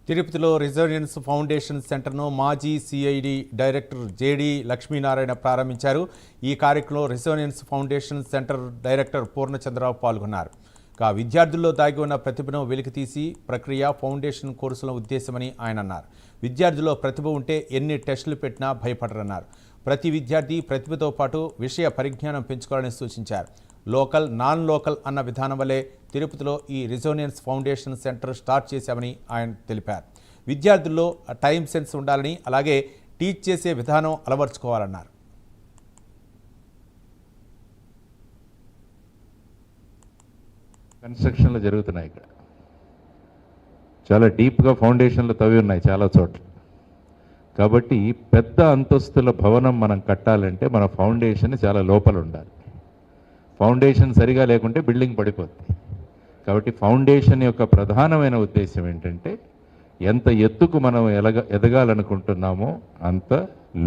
తిరుపతిలో residence foundation సెంటర్ను మాజీ సిఐడి డైరెక్టర్ జేడి లక్ష్మీనారాయణ ప్రారంభించారు. ఈ కార్యక్రమంలో residence foundation centre director Purnachandrarao పాల్గొన్నారు. విద్యార్థుల్లో దాగి ఉన్న ప్రతిభను వెలికితీసి ప్రక్రియ ఫౌండేషన్ కోర్సుల ఉద్దేశమని ఆయన అన్నారు. విద్యార్థుల్లో ప్రతిభ ఉంటే ఎన్ని టెస్టులు పెట్టినా భయపడరన్నారు. ప్రతి విద్యార్థి ప్రతిభతో పాటు విషయ పరిజ్ఞానం పెంచుకోవాలని సూచించారు. లోకల్ నాన్ లోకల్ అన్న విధానం వల్లే తిరుపతిలో ఈ రెసిడెన్స్ ఫౌండేషన్ సెంటర్ స్టార్ట్ చేశామని ఆయన తెలిపారు. విద్యార్థుల్లో టైం సెన్స్ ఉండాలని, అలాగే టీచ్ చేసే విధానం అలవర్చుకోవాలన్నారు. కన్స్ట్రక్షన్లు జరుగుతున్నాయి. ఇక్కడ చాలా డీప్గా ఫౌండేషన్లు తవ్వి ఉన్నాయి చాలా చోట్ల. కాబట్టి పెద్ద అంతస్తుల భవనం మనం కట్టాలంటే మన ఫౌండేషన్ చాలా లోపల ఉండాలి. ఫౌండేషన్ సరిగా లేకుంటే బిల్డింగ్ పడిపోతుంది. కాబట్టి ఫౌండేషన్ యొక్క ప్రధానమైన ఉద్దేశం ఏంటంటే ఎంత ఎత్తుకు మనం ఎదగాలనుకుంటున్నామో అంత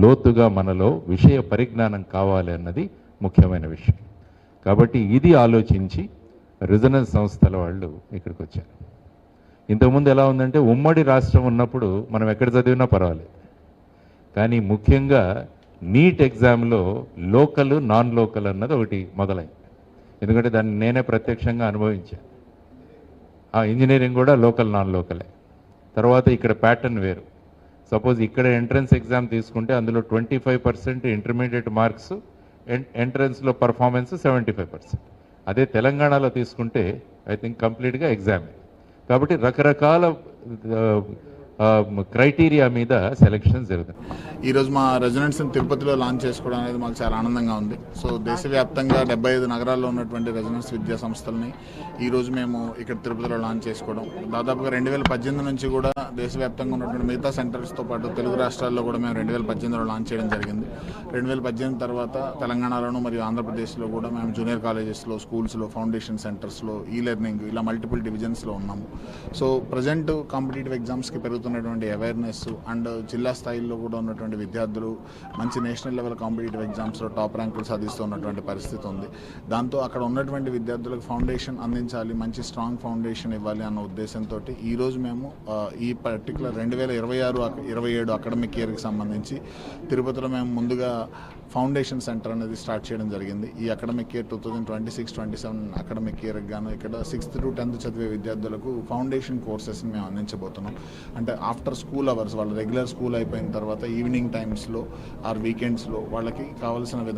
లోతుగా మనలో విషయ పరిజ్ఞానం కావాలి అన్నది ముఖ్యమైన విషయం. కాబట్టి ఇది ఆలోచించి రెసిడెన్స్ సంస్థల వాళ్ళు ఇక్కడికి వచ్చారు. ఇంతకుముందు ఎలా ఉందంటే ఉమ్మడి రాష్ట్రం ఉన్నప్పుడు మనం ఎక్కడ చదివినా పర్వాలేదు, కానీ ముఖ్యంగా నీట్ ఎగ్జామ్లో లోకల్ నాన్ లోకల్ అన్నది ఒకటి మొదలైంది. ఎందుకంటే దాన్ని నేనే ప్రత్యక్షంగా అనుభవించాను. ఆ ఇంజనీరింగ్ కూడా లోకల్ నాన్ లోకలే. తర్వాత ఇక్కడ ప్యాటర్న్ వేరు. సపోజ్ ఇక్కడ ఎంట్రన్స్ ఎగ్జామ్ తీసుకుంటే అందులో 25% ఇంటర్మీడియట్ మార్క్స్, ఎంట్రన్స్లో పర్ఫార్మెన్స్ 75%. అదే తెలంగాణలో తీసుకుంటే ఐ థింక్ కంప్లీట్గా ఎగ్జామే. కాబట్టి రకరకాల క్రైటీరియా మీద సెలెక్షన్ జరుగుతుంది. ఈరోజు మా రెసిడెన్స్ని తిరుపతిలో లాంచ్ చేసుకోవడం అనేది మాకు చాలా ఆనందంగా ఉంది. సో దేశవ్యాప్తంగా 75 నగరాల్లో ఉన్నటువంటి రెసిడెన్స్ విద్యా సంస్థలని ఈరోజు మేము ఇక్కడ తిరుపతిలో లాంచ్ చేసుకోవడం, దాదాపుగా 2018 నుంచి కూడా దేశవ్యాప్తంగా ఉన్నటువంటి మిగతా సెంటర్స్తో పాటు తెలుగు రాష్ట్రాల్లో కూడా మేము 2018లో లాంచ్ చేయడం జరిగింది. 2018 తర్వాత తెలంగాణలోను మరియు ఆంధ్రప్రదేశ్లో కూడా మేము జూనియర్ కాలేజెస్లో, స్కూల్స్లో, ఫౌండేషన్ సెంటర్స్లో, ఈ లెర్నింగ్ ఇలా మల్టిపుల్ డివిజన్స్లో ఉన్నాము. సో ప్రజెంట్ కాంపిటేటివ్ ఎగ్జామ్స్కి పెరుగుతున్నటువంటి అవేర్నెస్ అండ్ జిల్లా స్థాయిలో కూడా ఉన్నటువంటి విద్యార్థులు మంచి నేషనల్ లెవెల్ కాంపిటేటివ్ ఎగ్జామ్స్లో టాప్ ర్యాంకులు సాధిస్తూ ఉన్నటువంటి పరిస్థితి ఉంది. దాంతో అక్కడ ఉన్నటువంటి విద్యార్థులకు ఫౌండేషన్ అందించాలి, మంచి స్ట్రాంగ్ ఫౌండేషన్ ఇవ్వాలి అన్న ఉద్దేశంతో ఈరోజు మేము ఈ పర్టికులర్ 2026-27 అకాడమిక్ ఇయర్కి సంబంధించి తిరుపతిలో మేము ముందుగా ఫౌండేషన్ సెంటర్ అనేది స్టార్ట్ చేయడం జరిగింది. ఈ అకాడమిక్ ఇయర్ 2026-27 అకాడమిక్ ఇయర్కి గాను ఇక్కడ 6th to 10th చదివే విద్యార్థులకు ఫౌండేషన్ కోర్సెస్ని మేము అందించబోతున్నాం. అంటే ఆఫ్టర్ స్కూల్ అవర్స్, వాళ్ళ రెగ్యులర్ స్కూల్ అయిపోయిన తర్వాత ఈవినింగ్ టైమ్స్లో ఆర్ వీకెండ్స్లో వాళ్ళకి కావాల్సిన విధంగా